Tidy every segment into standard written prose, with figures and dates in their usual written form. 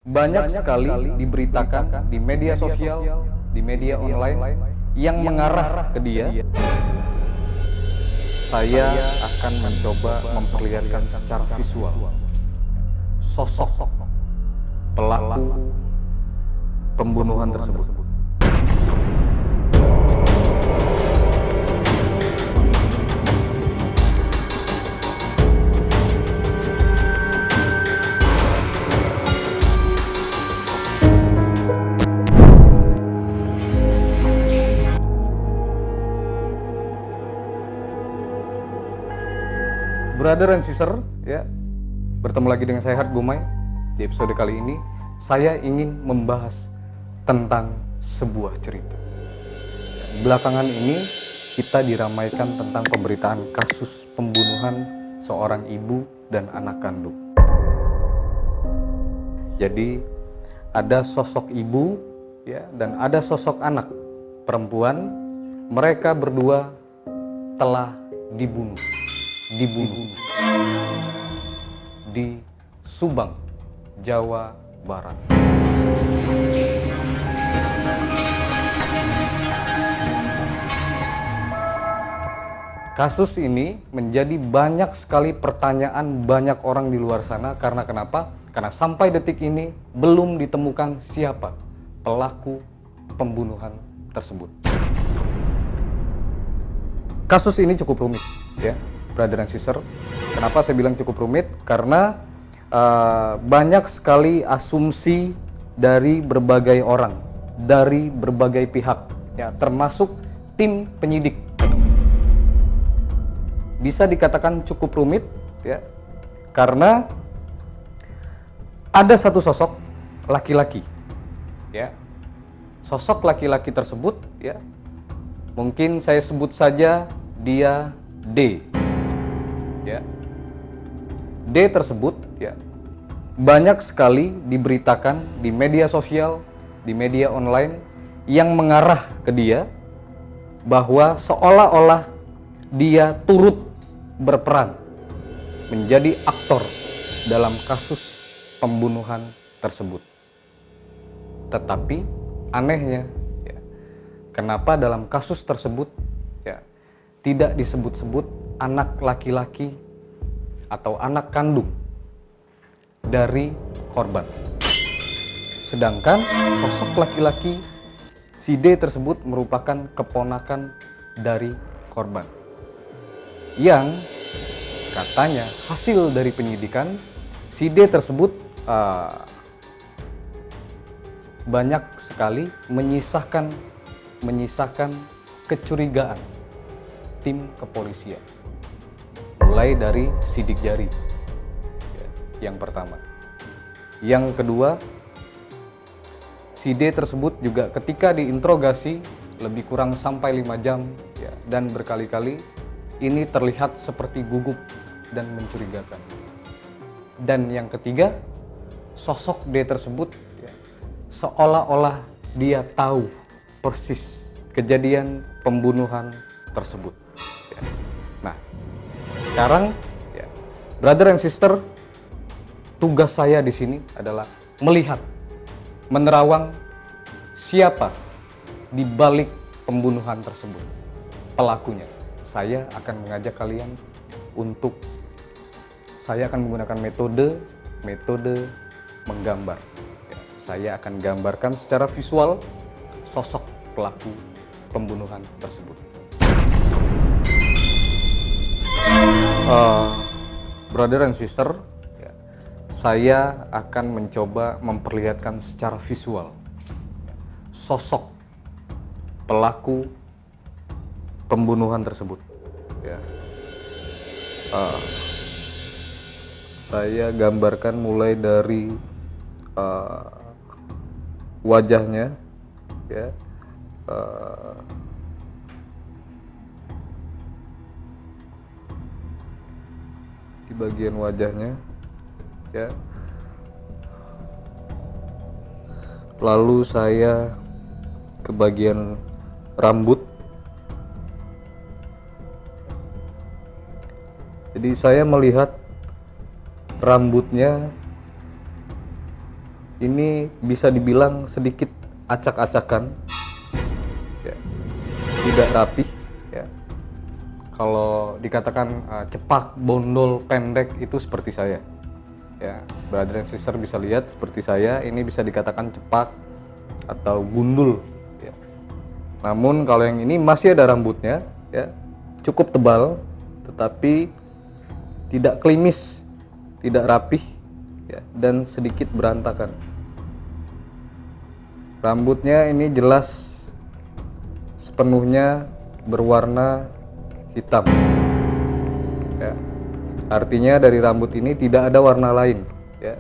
banyak sekali diberitakan di media sosial, di media online yang mengarah ke dia. Saya akan mencoba memperlihatkan secara visual sosok pelaku pembunuhan tersebut. Brother and sister, ya, bertemu lagi dengan saya Hart Gumai. Di episode kali ini, saya ingin membahas tentang sebuah cerita. Belakangan ini, kita diramaikan tentang pemberitaan kasus pembunuhan seorang ibu dan anak kandung. Jadi, ada sosok ibu, ya, dan ada sosok anak perempuan. Mereka berdua telah dibunuh di Subang, Jawa Barat. Kasus ini menjadi banyak sekali pertanyaan banyak orang di luar sana. Karena kenapa? Karena sampai detik ini belum ditemukan siapa pelaku pembunuhan tersebut. Kasus ini cukup rumit, ya, brother and sister. Kenapa saya bilang cukup rumit? Karena banyak sekali asumsi dari berbagai orang, dari berbagai pihak, ya, termasuk tim penyidik. Bisa dikatakan cukup rumit, ya, karena ada satu sosok laki-laki, ya. Sosok laki-laki tersebut, ya, mungkin saya sebut saja dia D. Ya. D tersebut, ya, banyak sekali diberitakan di media sosial, di media online yang mengarah ke dia bahwa seolah-olah dia turut berperan menjadi aktor dalam kasus pembunuhan tersebut. Tetapi anehnya, ya, kenapa dalam kasus tersebut, ya, tidak disebut-sebut anak laki-laki atau anak kandung dari korban. Sedangkan sosok laki-laki si D tersebut merupakan keponakan dari korban. Yang katanya hasil dari penyidikan si D tersebut banyak sekali menyisakan kecurigaan tim kepolisian. Mulai dari sidik jari, ya, yang pertama. Yang kedua, si D tersebut juga ketika diinterogasi lebih kurang sampai 5 jam, ya, dan berkali-kali ini terlihat seperti gugup dan mencurigakan. Dan yang ketiga, sosok D tersebut, ya, seolah-olah dia tahu persis kejadian pembunuhan tersebut. Ya. Nah, sekarang, ya, brother and sister, tugas saya di sini adalah melihat, menerawang siapa di balik pembunuhan tersebut, pelakunya. Saya akan mengajak kalian untuk, saya akan menggunakan metode menggambar. Ya, saya akan gambarkan secara visual sosok pelaku pembunuhan tersebut. Brother and sister, ya, saya akan mencoba memperlihatkan secara visual sosok pelaku pembunuhan tersebut. Ya. Saya gambarkan mulai dari wajahnya, ya, di bagian wajahnya, ya. Lalu saya ke bagian rambut. Jadi saya melihat rambutnya ini bisa dibilang sedikit acak-acakan, ya, tidak rapi, ya. Kalau dikatakan cepak, bondol, pendek itu seperti saya, ya. Brother and sister bisa lihat seperti saya, ini bisa dikatakan cepak atau gundul, ya. Namun kalau yang ini masih ada rambutnya, ya, cukup tebal, tetapi tidak klimis, tidak rapih, ya, dan sedikit berantakan. Rambutnya ini jelas sepenuhnya berwarna hitam, ya. Artinya dari rambut ini tidak ada warna lain, ya.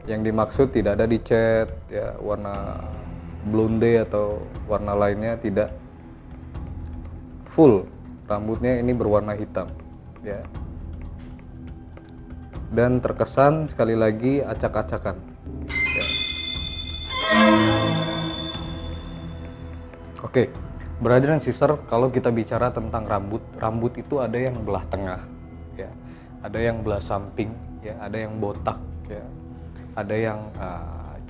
Yang dimaksud tidak ada dicat, ya, warna blonde atau warna lainnya, tidak. Full rambutnya ini berwarna hitam, ya. Dan terkesan sekali lagi acak-acakan, ya. Oke, brother and sister, kalau kita bicara tentang rambut itu ada yang belah tengah, ya, ada yang belah samping, ya, ada yang botak, ya, ada yang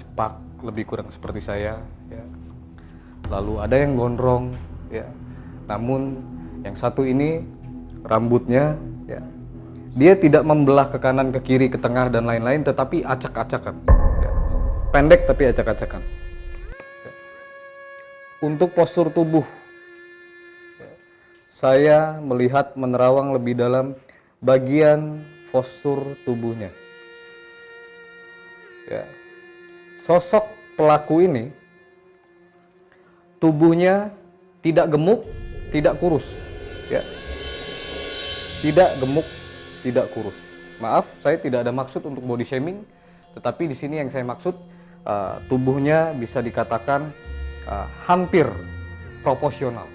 cepak, lebih kurang seperti saya, ya. Lalu ada yang gondrong, ya. Namun yang satu ini rambutnya, ya, dia tidak membelah ke kanan, ke kiri, ke tengah dan lain-lain, tetapi acak-acakan, ya. Pendek tapi acak-acakan. Ya. Untuk postur tubuh, ya, saya melihat menerawang lebih dalam bagian postur tubuhnya, ya. Sosok pelaku ini tubuhnya tidak gemuk, tidak kurus, ya. Tidak gemuk, tidak kurus. Maaf, saya tidak ada maksud untuk body shaming, tetapi di sini yang saya maksud tubuhnya bisa dikatakan hampir proporsional,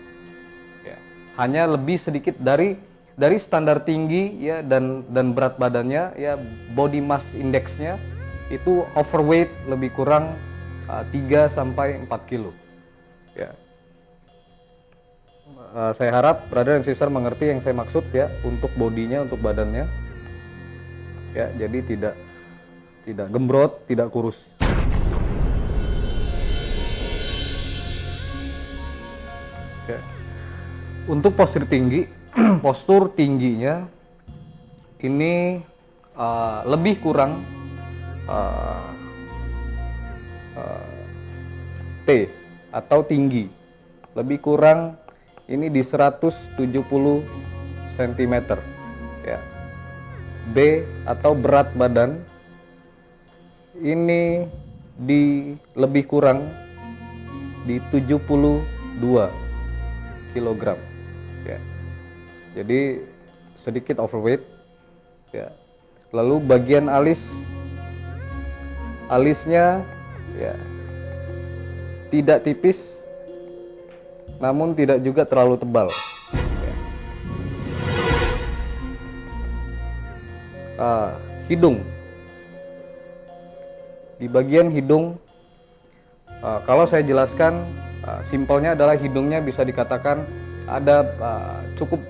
ya. Hanya lebih sedikit dari standar tinggi, ya, dan berat badannya, ya, body mass indexnya itu overweight, lebih kurang 3 sampai 4 kilo, ya. Saya harap brother dan sister mengerti yang saya maksud, ya, untuk bodinya, untuk badannya, ya. Jadi tidak gembrot, tidak kurus. Ya. Untuk postur tinggi, postur tingginya ini lebih kurang T atau tinggi, lebih kurang ini di 170 cm, ya. B atau berat badan ini di lebih kurang di 72 kg, ya. Jadi sedikit overweight, ya. Lalu bagian alisnya, ya, tidak tipis namun tidak juga terlalu tebal, ya. Hidung, di bagian hidung, kalau saya jelaskan simpelnya adalah hidungnya bisa dikatakan ada cukup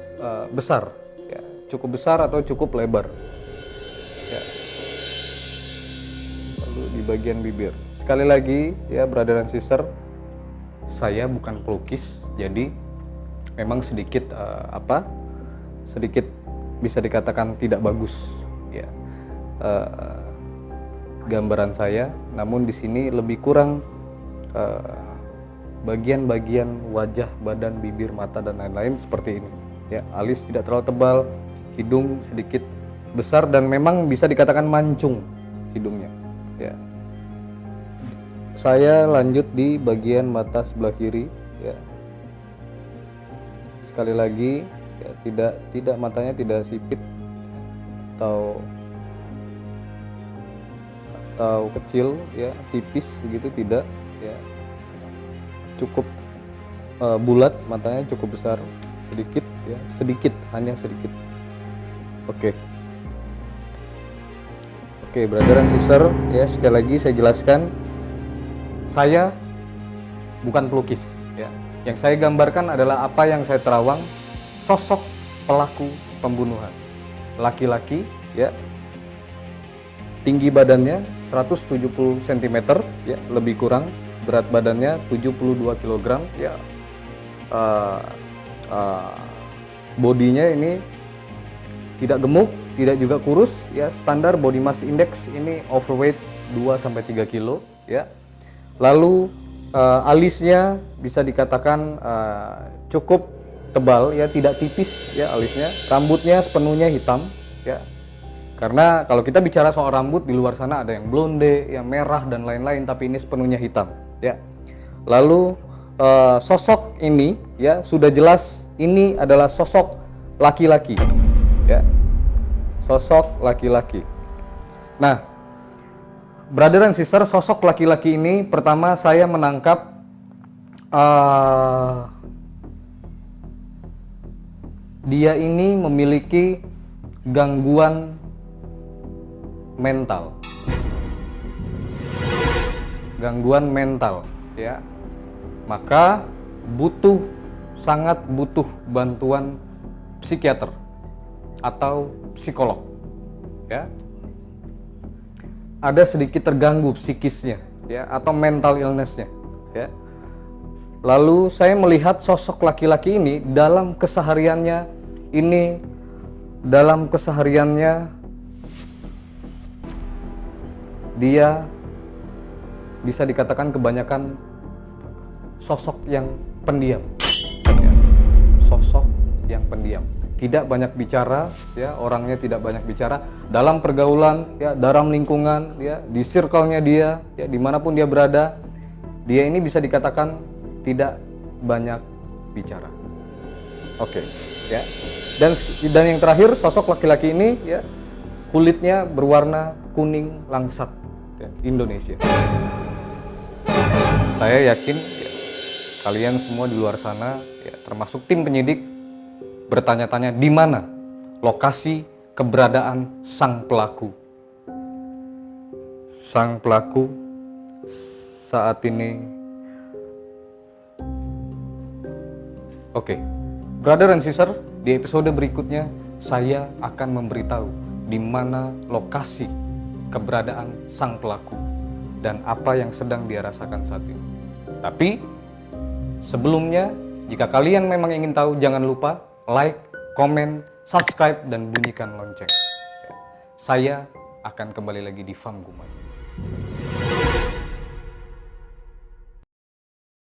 besar, ya, cukup besar atau cukup lebar, ya. Lalu di bagian bibir, sekali lagi, ya, brother and sister, saya bukan pelukis, jadi memang sedikit sedikit bisa dikatakan tidak bagus, ya, gambaran saya. Namun di sini lebih kurang bagian-bagian wajah, badan, bibir, mata dan lain-lain seperti ini, ya. Alis tidak terlalu tebal, hidung sedikit besar dan memang bisa dikatakan mancung hidungnya, ya. Saya lanjut di bagian mata sebelah kiri, ya. Sekali lagi, ya, tidak matanya tidak sipit atau kecil, ya, tipis begitu, tidak, ya. Cukup bulat, matanya cukup besar, sedikit, ya, sedikit, hanya sedikit. Oke, brother and sister, ya, sekali lagi saya jelaskan, saya bukan pelukis, ya. Yang saya gambarkan adalah apa yang saya terawang, sosok pelaku pembunuhan, laki-laki, ya, tinggi badannya 170 cm, ya, lebih kurang. Berat badannya 72 kg, ya. Bodinya ini tidak gemuk, tidak juga kurus, ya. Standar body mass index ini overweight 2-3 kilo, ya. Lalu alisnya bisa dikatakan cukup tebal, ya, tidak tipis, ya, alisnya. Rambutnya sepenuhnya hitam, ya. Karena kalau kita bicara soal rambut di luar sana ada yang blonde, yang merah dan lain-lain, tapi ini sepenuhnya hitam, ya. Lalu sosok ini, ya, sudah jelas ini adalah sosok laki-laki, ya. Sosok laki-laki. Nah, brother and sister, sosok laki-laki ini pertama saya menangkap dia ini memiliki gangguan mental. Gangguan mental, ya. Maka sangat butuh bantuan psikiater atau psikolog, ya. Ada sedikit terganggu psikisnya, ya, atau mental illness-nya, ya. Lalu saya melihat sosok laki-laki ini dalam kesehariannya dia bisa dikatakan kebanyakan sosok yang pendiam, ya. Sosok yang pendiam, tidak banyak bicara, ya, orangnya tidak banyak bicara dalam pergaulan, ya, dalam lingkungan, ya, di circle-nya dia, ya, dimanapun dia berada, dia ini bisa dikatakan tidak banyak bicara. Oke, ya. Dan yang terakhir, sosok laki-laki ini, ya, kulitnya berwarna kuning langsat, ya, Indonesia. Saya yakin, ya, kalian semua di luar sana, ya, termasuk tim penyidik, bertanya-tanya di mana lokasi keberadaan sang pelaku. Sang pelaku saat ini. Oke, brother and sister, di episode berikutnya saya akan memberitahu di mana lokasi keberadaan sang pelaku dan apa yang sedang dia rasakan saat ini. Tapi sebelumnya, jika kalian memang ingin tahu, jangan lupa like, komen, subscribe, dan bunyikan lonceng. Saya akan kembali lagi di Fam Gumai.